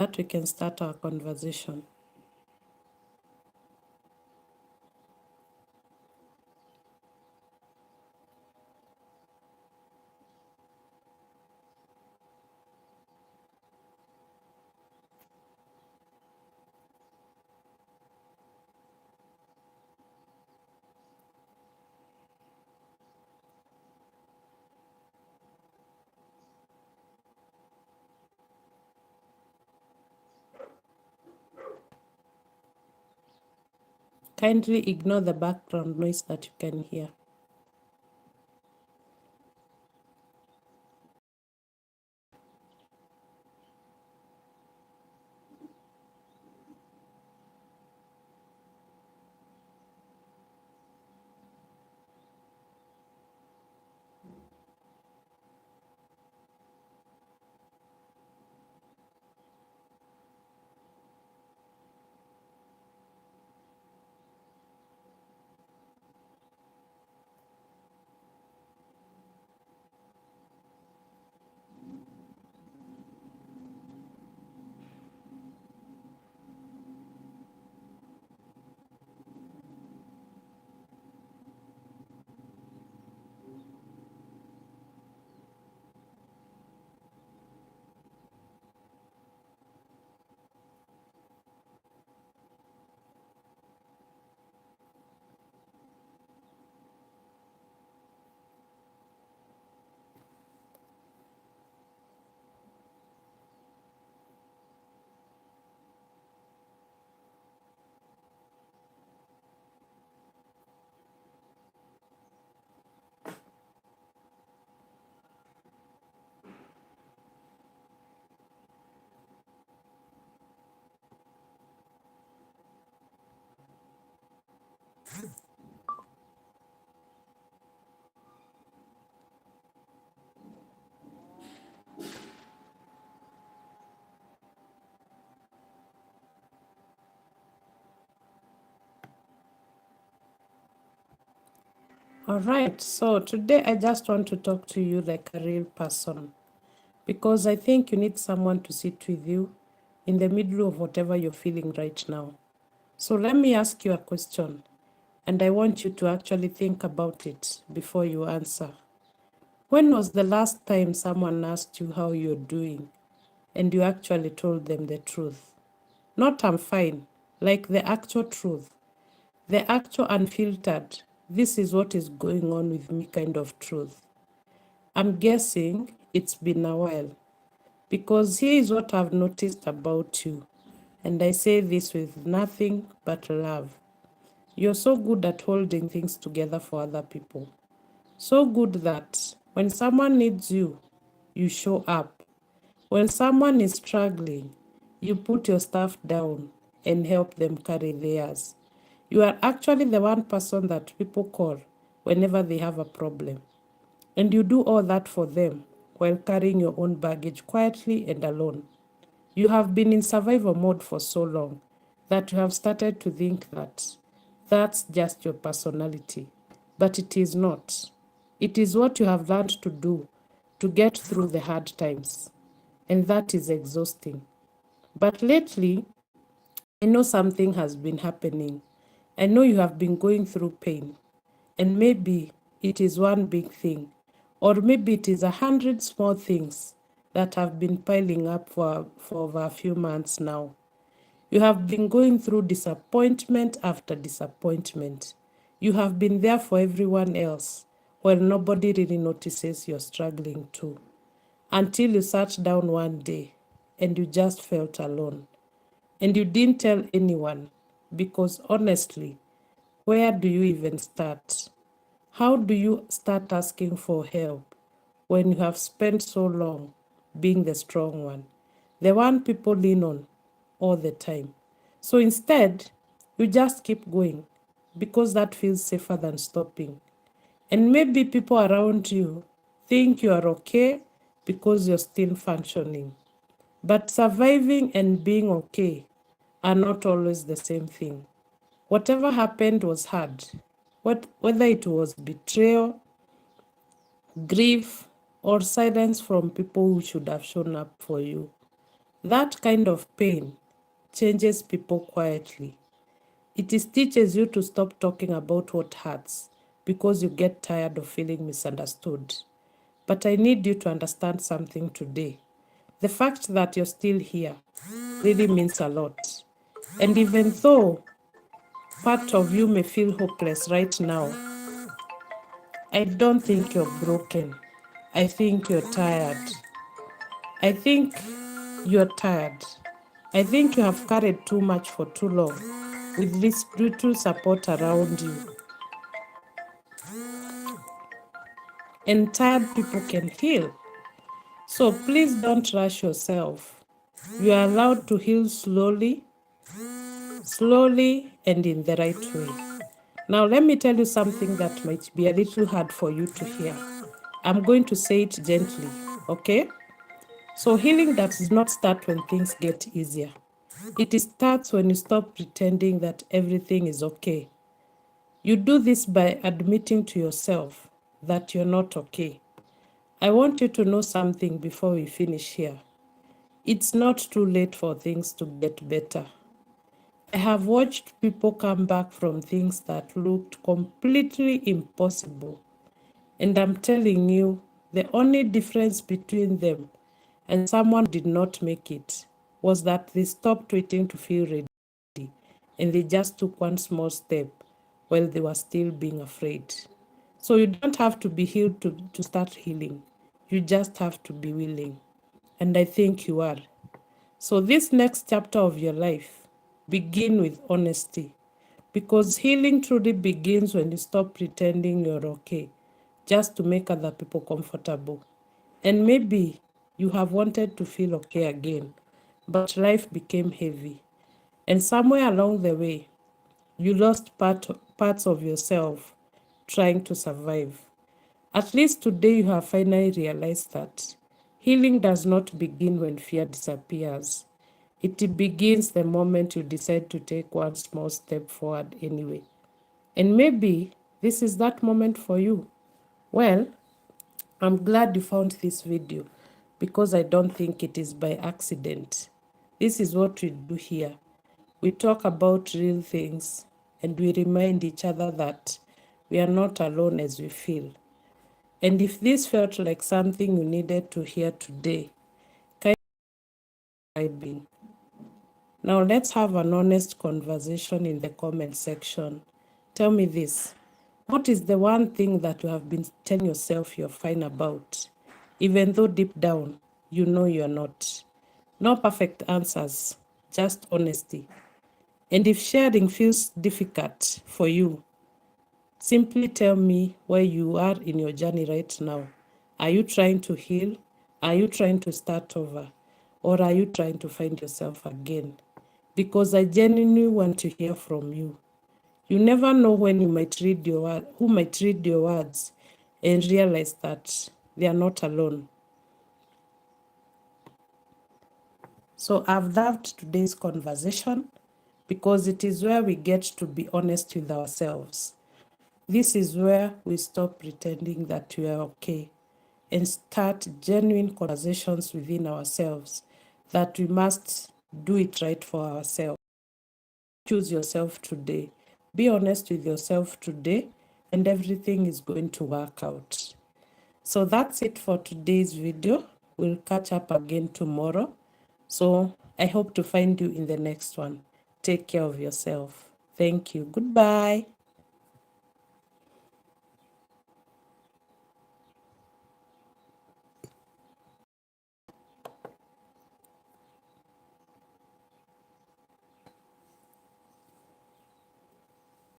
that we can start our conversation. Kindly ignore the background noise that you can hear. All right, so today I just want to talk to you like a real person, because I think you need someone to sit with you in the middle of whatever you're feeling right now. So let me ask you a question, and I want you to actually think about it before you answer. When was the last time someone asked you how you're doing and you actually told them the truth? Not "I'm fine," like the actual truth, the actual unfiltered, "this is what is going on with me" kind of truth. I'm guessing it's been a while, because here is what I've noticed about you, and I say this with nothing but love. You're so good at holding things together for other people. So good that when someone needs you, you show up. When someone is struggling, you put your stuff down and help them carry theirs. You are actually the one person that people call whenever they have a problem. And you do all that for them while carrying your own baggage quietly and alone. You have been in survival mode for so long that you have started to think that that's just your personality. But it is not. It is what you have learned to do to get through the hard times. And that is exhausting. But lately, I know something has been happening. I know you have been going through pain. And maybe it is one big thing, or maybe it is 100 small things that have been piling up for over a few months now. You have been going through disappointment after disappointment. You have been there for everyone else, while nobody really notices you're struggling too. Until you sat down one day and you just felt alone. And you didn't tell anyone, because honestly, where do you even start? How do you start asking for help when you have spent so long being the strong one, the one people lean on all the time? So instead, you just keep going, because that feels safer than stopping. And maybe people around you think you are okay because you're still functioning. But surviving and being okay are not always the same thing. Whatever happened was hard. Whether it was betrayal, grief, or silence from people who should have shown up for you. That kind of pain changes people quietly. It teaches you to stop talking about what hurts because you get tired of feeling misunderstood. But I need you to understand something today. The fact that you're still here really means a lot. And even though part of you may feel hopeless right now, I don't think you're broken. I think you're tired. I think you're tired. I think you have carried too much for too long with this brutal support around you. And tired people can heal. So please don't rush yourself. You are allowed to heal slowly, and in the right way. Now, let me tell you something that might be a little hard for you to hear. I'm going to say it gently, okay? So healing does not start when things get easier. It starts when you stop pretending that everything is okay. You do this by admitting to yourself that you're not okay. I want you to know something before we finish here. It's not too late for things to get better. I have watched people come back from things that looked completely impossible. And I'm telling you, the only difference between them and someone who did not make it was that they stopped waiting to feel ready and they just took one small step while they were still being afraid. So you don't have to be healed to start healing. You just have to be willing. And I think you are. So this next chapter of your life, begin with honesty. Because healing truly begins when you stop pretending you're okay, just to make other people comfortable. And maybe you have wanted to feel okay again, but life became heavy. And somewhere along the way, you lost parts of yourself trying to survive. At least today you have finally realized that healing does not begin when fear disappears. It begins the moment you decide to take one small step forward anyway. And maybe this is that moment for you. Well, I'm glad you found this video because I don't think it is by accident. This is what we do here. We talk about real things and we remind each other that we are not alone as we feel. And if this felt like something you needed to hear today, kindly subscribe. Now let's have an honest conversation in the comment section. Tell me this. What is the one thing that you have been telling yourself you're fine about, even though deep down you know you're not? No perfect answers, just honesty. And if sharing feels difficult for you, simply tell me where you are in your journey right now. Are you trying to heal? Are you trying to start over? Or are you trying to find yourself again? Because I genuinely want to hear from you. You never know when you might read who might read your words and realize that they are not alone. So I've loved today's conversation because it is where we get to be honest with ourselves. This is where we stop pretending that we are okay and start genuine conversations within ourselves that we must do it right for ourselves. Choose yourself today. Be honest with yourself today, and everything is going to work out. So that's it for today's video. We'll catch up again tomorrow. So I hope to find you in the next one. Take care of yourself. Thank you. Goodbye.